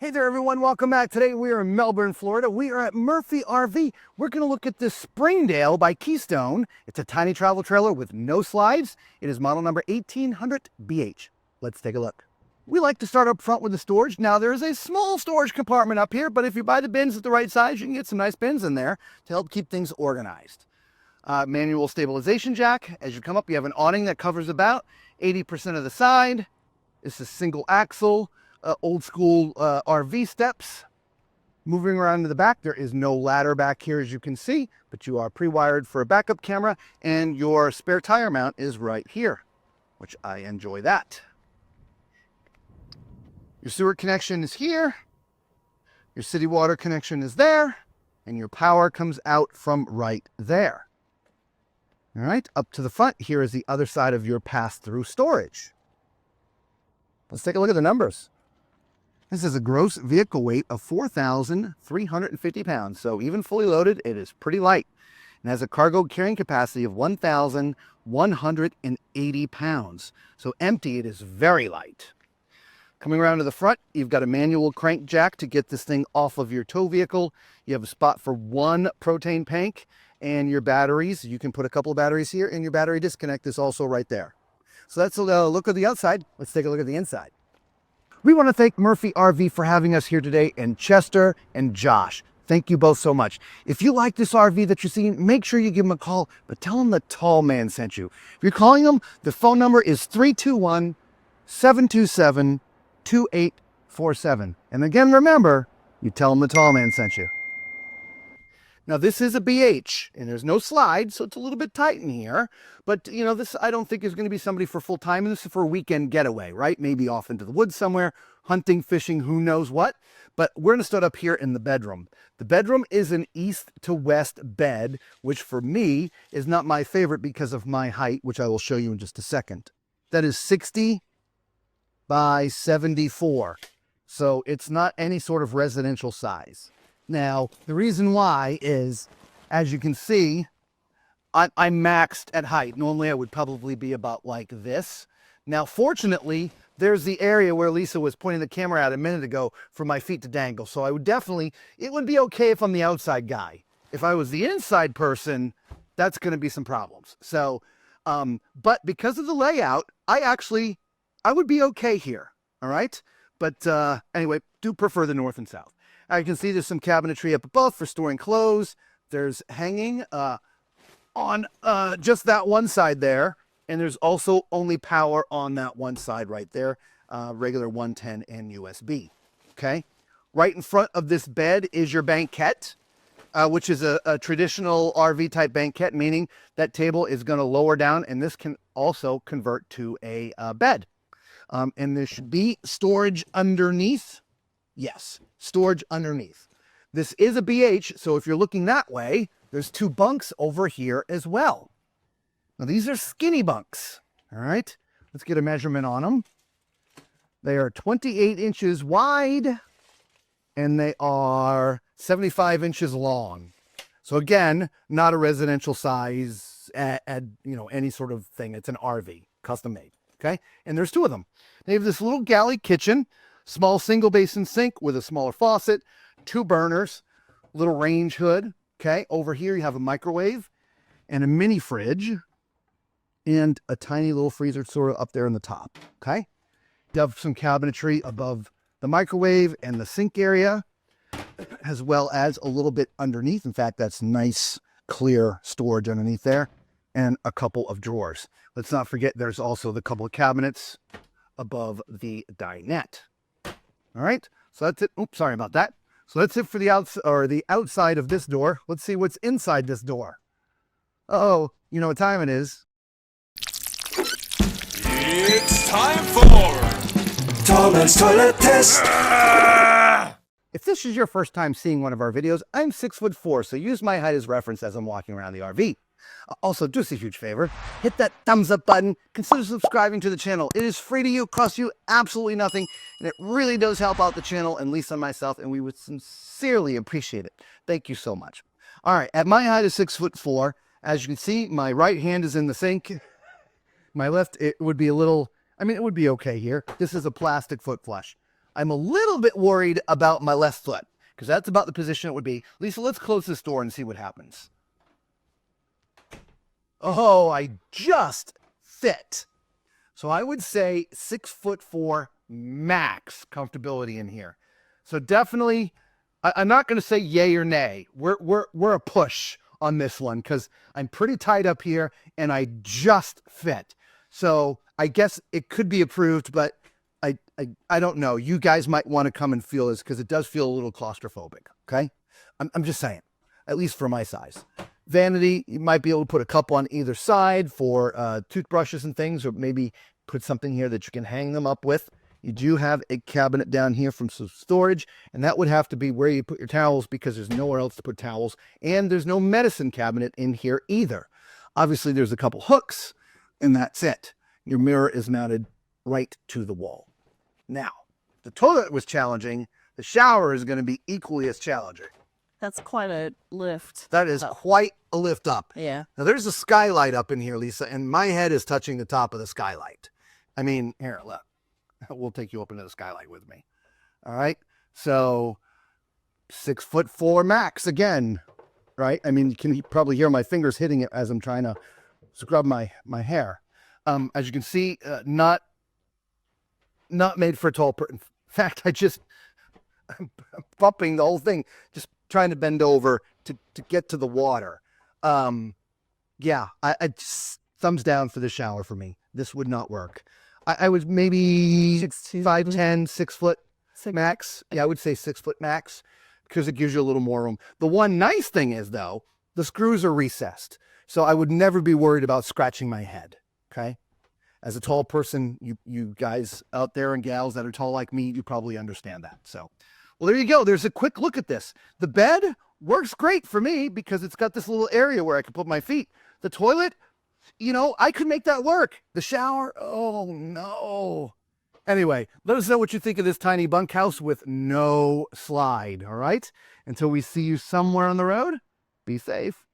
Hey there everyone, welcome back. Today we are in Melbourne, Florida. We are at Murphy RV. We're going to look at this Springdale by Keystone. It's a tiny travel trailer with no slides. It is model number 1800 BH. Let's take a look. We like to start up front with the storage. Now there is a small storage compartment up here, but if you buy the bins at the right size, you can get some nice bins in there to help keep things organized. Manual stabilization jack. As you come up, you have an awning that covers about 80% of the side. It's a single axle. Old school RV steps. Moving around to the back, there is no ladder back here as you can see, but you are pre-wired for a backup camera, and your spare tire mount is right here, which I enjoy that. Your sewer connection is here, your city water connection is there, and your power comes out from right there. All right, up to the front, here is the other side of your pass-through storage. Let's take a look at the numbers. This is a gross vehicle weight of 4,350 pounds. So even fully loaded, it is pretty light and has a cargo carrying capacity of 1,180 pounds. So empty, it is very light. Coming around to the front, you've got a manual crank jack to get this thing off of your tow vehicle. You have a spot for one propane tank and your batteries. You can put a couple of batteries here, and your battery disconnect is also right there. So that's a look at the outside. Let's take a look at the inside. We want to thank Murphy RV for having us here today, and Chester and Josh. Thank you both so much. If you like this RV that you're seeing, make sure you give them a call, but tell them the tall man sent you. If you're calling them, the phone number is 321-727-2847. And again, remember, you tell them the tall man sent you. Now this is a BH and there's no slide, so it's a little bit tight in here, but you know, this I don't think is going to be somebody for full time. This is for a weekend getaway, right? Maybe off into the woods somewhere, hunting, fishing, who knows what. But we're going to start up here in the bedroom. The bedroom is an east to west bed, which for me is not my favorite because of my height, which I will show you in just a second. That is 60 by 74. So it's not any sort of residential size. Now, the reason why is, as you can see, I'm maxed at height. Normally, I would probably be about like this. Now, fortunately, there's the area where Lisa was pointing the camera at a minute ago for my feet to dangle. So I would definitely, it would be okay if I'm the outside guy. If I was the inside person, that's going to be some problems. So, but because of the layout, I would be okay here. All right. But anyway, do prefer the north and south. You can see there's some cabinetry up above for storing clothes. There's hanging on just that one side there. And there's also only power on that one side right there, regular 110 and USB. Okay. Right in front of this bed is your banquette, which is a traditional RV type banquette, meaning that table is going to lower down, and this can also convert to a bed. And there should be storage underneath. Yes, storage underneath. This is a BH, so if you're looking that way, there's two bunks over here as well. Now these are skinny bunks, all right? Let's get a measurement on them. They are 28 inches wide, and they are 75 inches long. So again, not a residential size at you know, any sort of thing. It's an RV, custom made, okay? And there's two of them. They have this little galley kitchen, small single basin sink with a smaller faucet, two burners, little range hood. Okay, over here you have a microwave and a mini fridge and a tiny little freezer sort of up there in the top. Okay, you have some cabinetry above the microwave and the sink area, as well as a little bit underneath. In fact, that's nice, clear storage underneath there, and a couple of drawers. Let's not forget there's also the couple of cabinets above the dinette. All right, so that's it. Oops, sorry about that. So that's it for the outside of this door. Let's see what's inside this door. Uh-oh, you know what time it is. It's time for Tall Man's Toilet Test. If this is your first time seeing one of our videos, I'm 6'4", so use my height as reference as I'm walking around the RV. Also, do us a huge favor, hit that thumbs up button, consider subscribing to the channel. It is free to you, costs you absolutely nothing, and it really does help out the channel and Lisa and myself, and we would sincerely appreciate it. Thank you so much. All right, at my height is 6'4", as you can see, my right hand is in the sink. My left, it would be a little, I mean, it would be okay here. This is a plastic foot flush. I'm a little bit worried about my left foot because that's about the position it would be. Lisa, let's close this door and see what happens. Oh, I just fit. So I would say 6'4" max comfortability in here. So definitely, I'm not going to say yay or nay. We're a push on this one because I'm pretty tight up here and I just fit. So I guess it could be approved, but I don't know. You guys might want to come and feel this because it does feel a little claustrophobic. Okay, I'm just saying, at least for my size. Vanity, you might be able to put a couple on either side for toothbrushes and things, or maybe put something here that you can hang them up with. You do have a cabinet down here from some storage, and that would have to be where you put your towels because there's nowhere else to put towels, and there's no medicine cabinet in here either. Obviously, there's a couple hooks, and that's it. Your mirror is mounted right to the wall. Now, the toilet was challenging. The shower is going to be equally as challenging. That's quite a lift. That is quite a lift up. Yeah. Now, there's a skylight up in here, Lisa, and my head is touching the top of the skylight. I mean, here, look. We'll take you up into the skylight with me. All right. So 6'4" max again, right? I mean, you can probably hear my fingers hitting it as I'm trying to scrub my hair. As you can see, not made for a tall person. In fact, I'm bumping the whole thing, just trying to bend over to get to the water. Yeah, I just, thumbs down for the shower for me. This would not work. I would maybe 5'10", 6 foot max. Yeah, I would say 6 foot max because it gives you a little more room. The one nice thing is, though, the screws are recessed. So I would never be worried about scratching my head, okay? As a tall person, you guys out there and gals that are tall like me, you probably understand that. So, well, there you go. There's a quick look at this. The bed works great for me because it's got this little area where I can put my feet. The toilet, you know, I could make that work. The shower, oh no. Anyway, let us know what you think of this tiny bunkhouse with no slide, all right? Until we see you somewhere on the road, be safe.